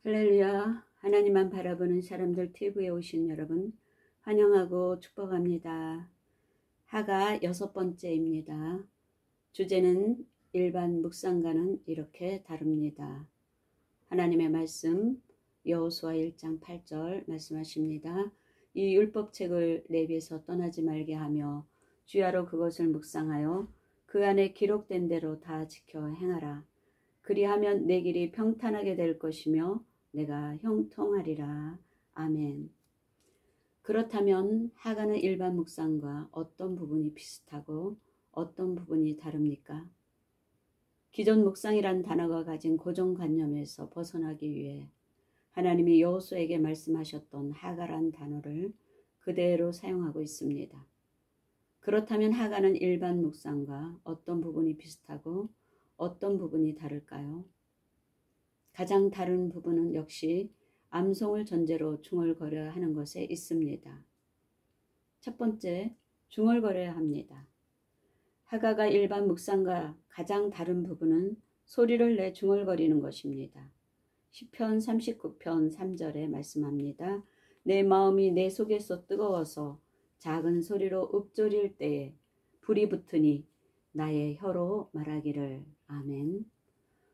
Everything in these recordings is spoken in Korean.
할렐루야. 하나님만 바라보는 사람들 TV에 오신 여러분 환영하고 축복합니다. 하가 6번째입니다. 주제는 일반 묵상과는 이렇게 다릅니다. 하나님의 말씀 여호수아 1장 8절 말씀하십니다. 이 율법책을 레위에서 떠나지 말게 하며 주야로 그것을 묵상하여 그 안에 기록된 대로 다 지켜 행하라. 그리하면 내 길이 평탄하게 될 것이며 내가 형통하리라. 아멘. 그렇다면 하가는 일반 묵상과 어떤 부분이 비슷하고 어떤 부분이 다릅니까? 기존 묵상이란 단어가 가진 고정관념에서 벗어나기 위해 하나님이 여호수아에게 말씀하셨던 하가란 단어를 그대로 사용하고 있습니다. 그렇다면 하가는 일반 묵상과 어떤 부분이 비슷하고 어떤 부분이 다를까요? 가장 다른 부분은 역시 암송을 전제로 중얼거려야 하는 것에 있습니다. 첫 번째, 중얼거려야 합니다. 하가가 일반 묵상과 가장 다른 부분은 소리를 내 중얼거리는 것입니다. 시편 39편 3절에 말씀합니다. 내 마음이 내 속에서 뜨거워서 작은 소리로 읊조릴 때에 불이 붙으니 나의 혀로 말하기를. 아멘.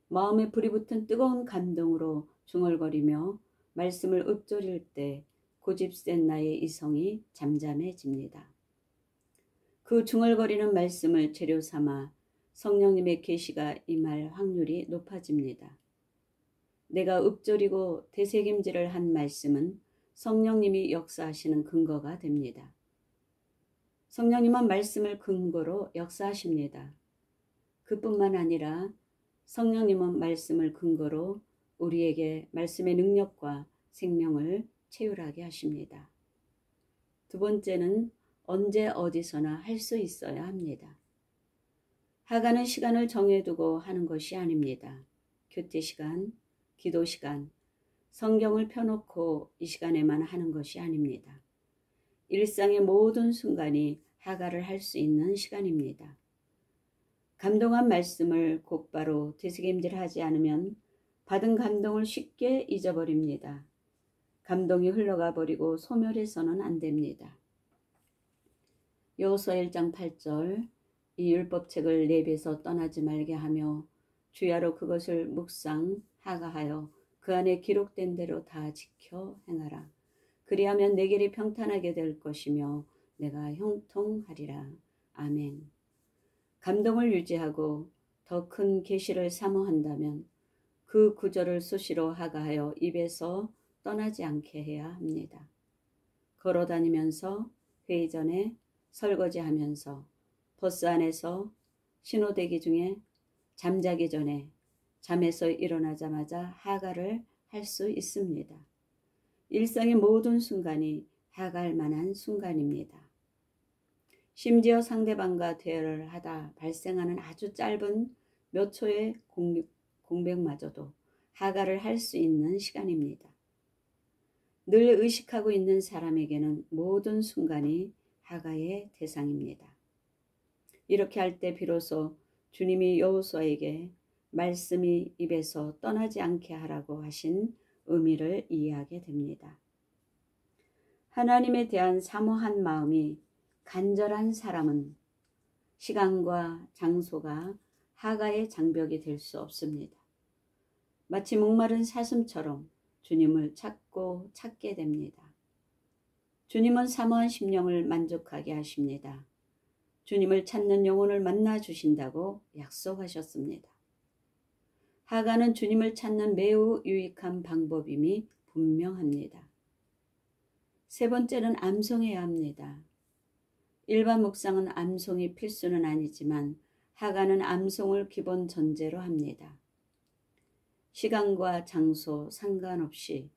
마음에 불이 붙은 뜨거운 감동으로 중얼거리며 말씀을 읊조릴 때 고집센 나의 이성이 잠잠해집니다. 그 중얼거리는 말씀을 재료 삼아 성령님의 계시가 임할 확률이 높아집니다. 내가 읊조리고 되새김질을 한 말씀은 성령님이 역사하시는 근거가 됩니다. 성령님은 말씀을 근거로 역사하십니다. 그뿐만 아니라 성령님은 말씀을 근거로 우리에게 말씀의 능력과 생명을 체휼하게 하십니다. 두 번째는 언제 어디서나 할 수 있어야 합니다. 하가는 시간을 정해두고 하는 것이 아닙니다. 교태시간, 기도시간, 성경을 펴놓고 이 시간에만 하는 것이 아닙니다. 일상의 모든 순간이 하가를 할 수 있는 시간입니다. 감동한 말씀을 곧바로 되새김질하지 않으면 받은 감동을 쉽게 잊어버립니다. 감동이 흘러가 버리고 소멸해서는 안 됩니다. 여호수아 1장 8절 이 율법책을 레위에서 떠나지 말게 하며 주야로 그것을 묵상 하가하여 그 안에 기록된 대로 다 지켜 행하라. 그리하면 내 길이 평탄하게 될 것이며 내가 형통하리라. 아멘. 감동을 유지하고 더 큰 계시를 사모한다면 그 구절을 수시로 하가하여 입에서 떠나지 않게 해야 합니다. 걸어다니면서, 회의 전에, 설거지하면서, 버스 안에서, 신호대기 중에, 잠자기 전에, 잠에서 일어나자마자 하가를 할 수 있습니다. 일상의 모든 순간이 하가할 만한 순간입니다. 심지어 상대방과 대화를 하다 발생하는 아주 짧은 몇 초의 공백마저도 하가를 할 수 있는 시간입니다. 늘 의식하고 있는 사람에게는 모든 순간이 하가의 대상입니다. 이렇게 할 때 비로소 주님이 여호수아에게 말씀이 입에서 떠나지 않게 하라고 하신 의미를 이해하게 됩니다. 하나님에 대한 사모한 마음이 간절한 사람은 시간과 장소가 하가의 장벽이 될 수 없습니다. 마치 목마른 사슴처럼 주님을 찾고 찾게 됩니다. 주님은 사모한 심령을 만족하게 하십니다. 주님을 찾는 영혼을 만나 주신다고 약속하셨습니다. 하가는 주님을 찾는 매우 유익한 방법임이 분명합니다. 세 번째는 암송해야 합니다. 일반 묵상은 암송이 필수는 아니지만 하가는 암송을 기본 전제로 합니다. 시간과 장소 상관없이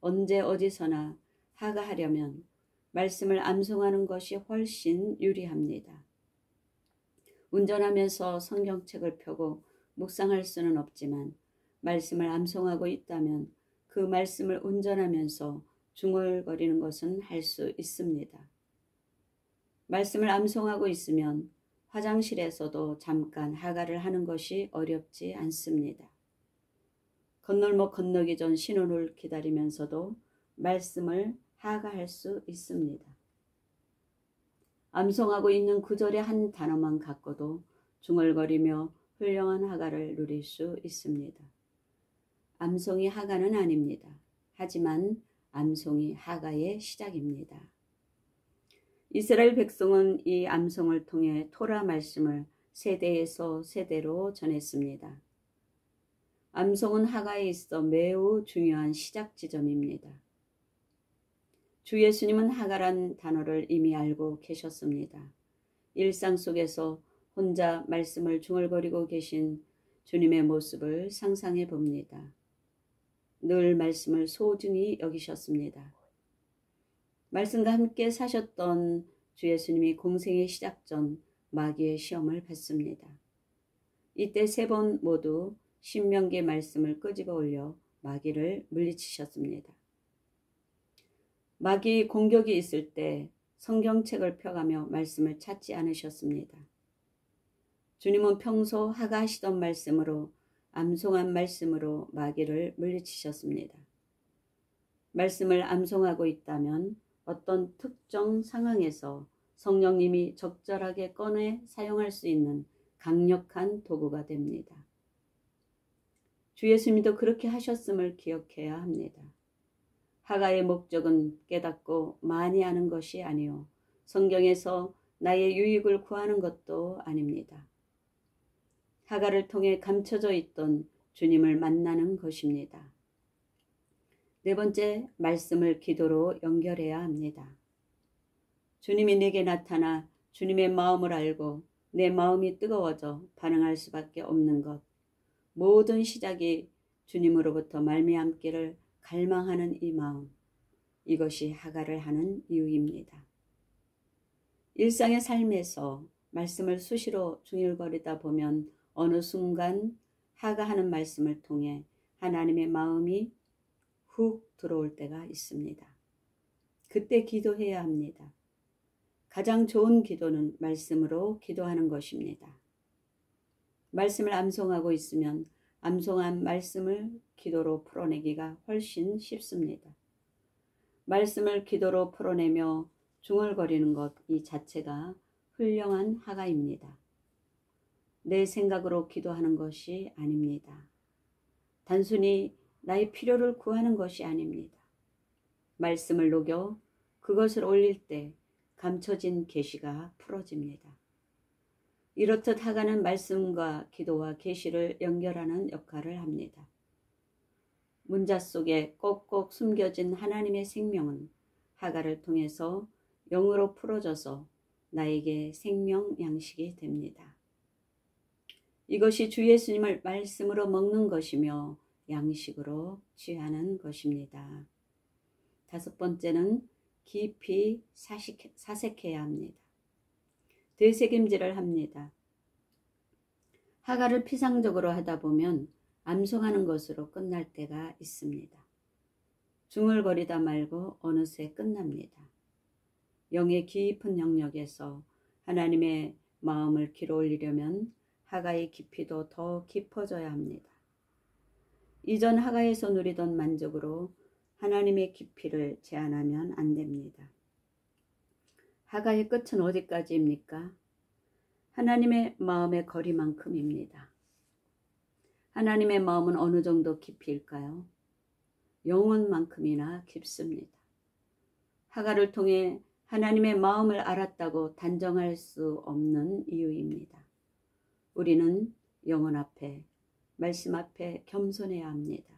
언제 어디서나 하가하려면 말씀을 암송하는 것이 훨씬 유리합니다. 운전하면서 성경책을 펴고 묵상할 수는 없지만 말씀을 암송하고 있다면 그 말씀을 운전하면서 중얼거리는 것은 할 수 있습니다. 말씀을 암송하고 있으면 화장실에서도 잠깐 하가를 하는 것이 어렵지 않습니다. 건널목 건너기 전 신호를 기다리면서도 말씀을 하가할 수 있습니다. 암송하고 있는 구절의 한 단어만 갖고도 중얼거리며 훌륭한 하가를 누릴 수 있습니다. 암송이 하가는 아닙니다. 하지만 암송이 하가의 시작입니다. 이스라엘 백성은 이 암송을 통해 토라 말씀을 세대에서 세대로 전했습니다. 암송은 하가에 있어 매우 중요한 시작 지점입니다. 주 예수님은 하가란 단어를 이미 알고 계셨습니다. 일상 속에서 혼자 말씀을 중얼거리고 계신 주님의 모습을 상상해 봅니다. 늘 말씀을 소중히 여기셨습니다. 말씀과 함께 사셨던 주 예수님이 공생의 시작 전 마귀의 시험을 받습니다. 이때 3번 모두 신명기의 말씀을 끄집어 올려 마귀를 물리치셨습니다. 마귀 공격이 있을 때 성경책을 펴가며 말씀을 찾지 않으셨습니다. 주님은 평소 하가하시던 말씀으로 암송한 말씀으로 마귀를 물리치셨습니다. 말씀을 암송하고 있다면 어떤 특정 상황에서 성령님이 적절하게 꺼내 사용할 수 있는 강력한 도구가 됩니다. 주 예수님도 그렇게 하셨음을 기억해야 합니다. 하가의 목적은 깨닫고 많이 아는 것이 아니요 성경에서 나의 유익을 구하는 것도 아닙니다. 하가를 통해 감춰져 있던 주님을 만나는 것입니다. 4번째, 말씀을 기도로 연결해야 합니다. 주님이 내게 나타나 주님의 마음을 알고 내 마음이 뜨거워져 반응할 수밖에 없는 것. 모든 시작이 주님으로부터 말미암기를 갈망하는 이 마음. 이것이 하가를 하는 이유입니다. 일상의 삶에서 말씀을 수시로 중얼거리다 보면 어느 순간 하가하는 말씀을 통해 하나님의 마음이 훅 들어올 때가 있습니다. 그때 기도해야 합니다. 가장 좋은 기도는 말씀으로 기도하는 것입니다. 말씀을 암송하고 있으면 암송한 말씀을 기도로 풀어내기가 훨씬 쉽습니다. 말씀을 기도로 풀어내며 중얼거리는 것 이 자체가 훌륭한 하가입니다. 내 생각으로 기도하는 것이 아닙니다. 단순히 나의 필요를 구하는 것이 아닙니다. 말씀을 녹여 그것을 올릴 때 감춰진 계시가 풀어집니다. 이렇듯 하가는 말씀과 기도와 계시를 연결하는 역할을 합니다. 문자 속에 꼭꼭 숨겨진 하나님의 생명은 하가를 통해서 영으로 풀어져서 나에게 생명 양식이 됩니다. 이것이 주 예수님을 말씀으로 먹는 것이며 양식으로 취하는 것입니다. 5번째는 깊이 사색해야 합니다. 되새김질을 합니다. 하가를 피상적으로 하다 보면 암송하는 것으로 끝날 때가 있습니다. 중얼거리다 말고 어느새 끝납니다. 영의 깊은 영역에서 하나님의 마음을 길어올리려면 하가의 깊이도 더 깊어져야 합니다. 이전 하가에서 누리던 만족으로 하나님의 깊이를 제한하면 안 됩니다. 하가의 끝은 어디까지입니까? 하나님의 마음의 거리만큼입니다. 하나님의 마음은 어느 정도 깊이일까요? 영혼만큼이나 깊습니다. 하가를 통해 하나님의 마음을 알았다고 단정할 수 없는 이유입니다. 우리는 영혼 앞에, 말씀 앞에 겸손해야 합니다.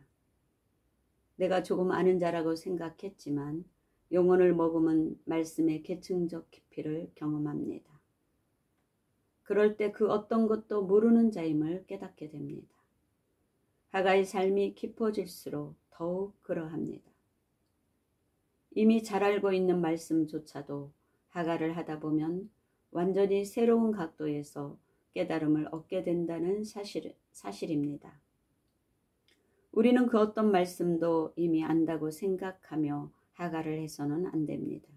내가 조금 아는 자라고 생각했지만 영혼을 머금은 말씀의 계층적 깊이를 경험합니다. 그럴 때 그 어떤 것도 모르는 자임을 깨닫게 됩니다. 하가의 삶이 깊어질수록 더욱 그러합니다. 이미 잘 알고 있는 말씀조차도 하가를 하다 보면 완전히 새로운 각도에서 깨달음을 얻게 된다는 사실입니다. 우리는 그 어떤 말씀도 이미 안다고 생각하며 하가를 해서는 안 됩니다.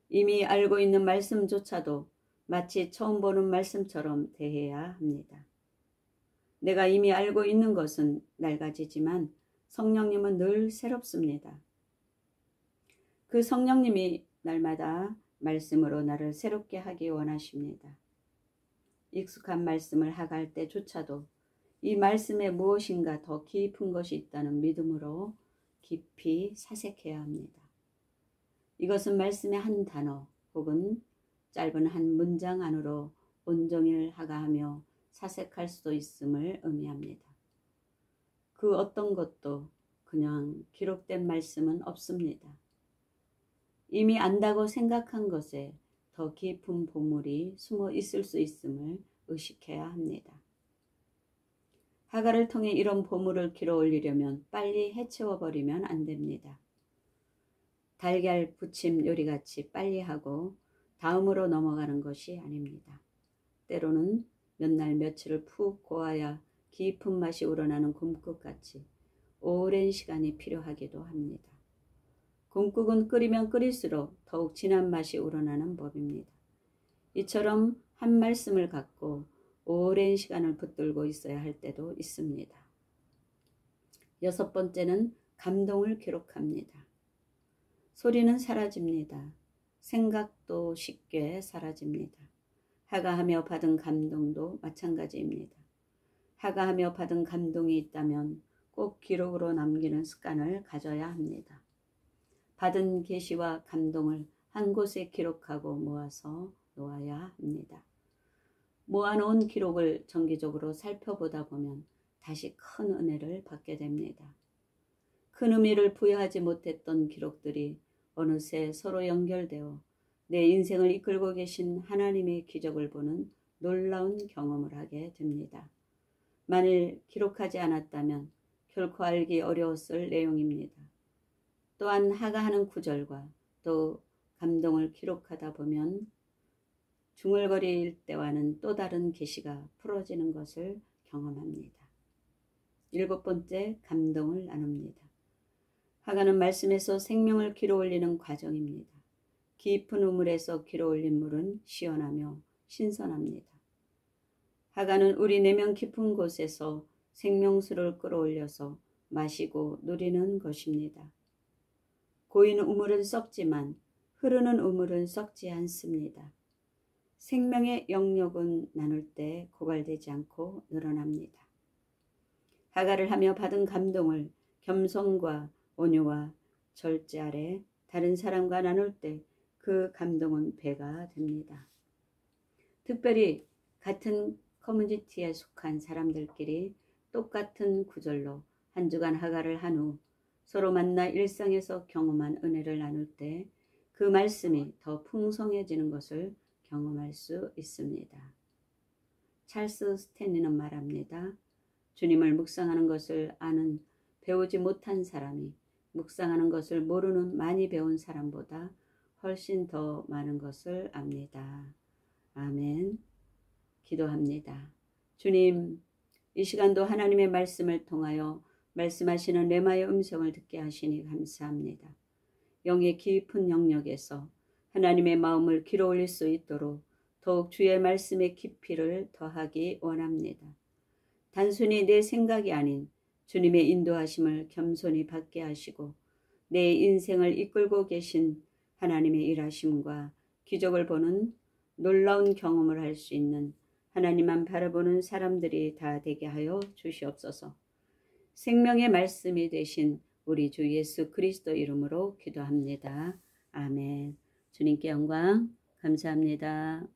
이미 알고 있는 말씀조차도 마치 처음 보는 말씀처럼 대해야 합니다. 내가 이미 알고 있는 것은 낡아지지만 성령님은 늘 새롭습니다. 그 성령님이 날마다 말씀으로 나를 새롭게 하기 원하십니다. 익숙한 말씀을 하갈 때조차도 이 말씀에 무엇인가 더 깊은 것이 있다는 믿음으로 깊이 사색해야 합니다. 이것은 말씀의 한 단어 혹은 짧은 한 문장 안으로 온종일 하가하며 사색할 수도 있음을 의미합니다. 그 어떤 것도 그냥 기록된 말씀은 없습니다. 이미 안다고 생각한 것에 더 깊은 보물이 숨어 있을 수 있음을 의식해야 합니다. 하가를 통해 이런 보물을 길어 올리려면 빨리 해치워버리면 안 됩니다. 달걀 부침 요리같이 빨리 하고 다음으로 넘어가는 것이 아닙니다. 때로는 몇 날 며칠을 푹 고아야 깊은 맛이 우러나는 곰국같이 오랜 시간이 필요하기도 합니다. 곰국은 끓이면 끓일수록 더욱 진한 맛이 우러나는 법입니다. 이처럼 한 말씀을 갖고 오랜 시간을 붙들고 있어야 할 때도 있습니다. 6번째는 감동을 기록합니다. 소리는 사라집니다. 생각도 쉽게 사라집니다. 하가하며 받은 감동도 마찬가지입니다. 하가하며 받은 감동이 있다면 꼭 기록으로 남기는 습관을 가져야 합니다. 받은 계시와 감동을 한 곳에 기록하고 모아서 놓아야 합니다. 모아놓은 기록을 정기적으로 살펴보다 보면 다시 큰 은혜를 받게 됩니다. 큰 의미를 부여하지 못했던 기록들이 어느새 서로 연결되어 내 인생을 이끌고 계신 하나님의 기적을 보는 놀라운 경험을 하게 됩니다. 만일 기록하지 않았다면 결코 알기 어려웠을 내용입니다. 또한 하가하는 구절과 또 감동을 기록하다 보면 중얼거릴 때와는 또 다른 계시가 풀어지는 것을 경험합니다. 7번째, 감동을 나눕니다. 하가는 말씀에서 생명을 길어 올리는 과정입니다. 깊은 우물에서 길어 올린 물은 시원하며 신선합니다. 하가는 우리 내면 깊은 곳에서 생명수를 끌어올려서 마시고 누리는 것입니다. 고인 우물은 썩지만 흐르는 우물은 썩지 않습니다. 생명의 영역은 나눌 때 고갈되지 않고 늘어납니다. 하가를 하며 받은 감동을 겸손과 온유와 절제 아래 다른 사람과 나눌 때 그 감동은 배가 됩니다. 특별히 같은 커뮤니티에 속한 사람들끼리 똑같은 구절로 한 주간 하가를 한 후 서로 만나 일상에서 경험한 은혜를 나눌 때 그 말씀이 더 풍성해지는 것을 경험할 수 있습니다. 찰스 스탠리는 말합니다. 주님을 묵상하는 것을 아는 배우지 못한 사람이 묵상하는 것을 모르는 많이 배운 사람보다 훨씬 더 많은 것을 압니다. 아멘. 기도합니다. 주님, 이 시간도 하나님의 말씀을 통하여 말씀하시는 레마의 음성을 듣게 하시니 감사합니다. 영의 깊은 영역에서 하나님의 마음을 길어 올릴 수 있도록 더욱 주의 말씀의 깊이를 더하기 원합니다. 단순히 내 생각이 아닌 주님의 인도하심을 겸손히 받게 하시고 내 인생을 이끌고 계신 하나님의 일하심과 기적을 보는 놀라운 경험을 할 수 있는 하나님만 바라보는 사람들이 다 되게 하여 주시옵소서. 생명의 말씀이 되신 우리 주 예수 그리스도 이름으로 기도합니다. 아멘. 주님께 영광 감사합니다.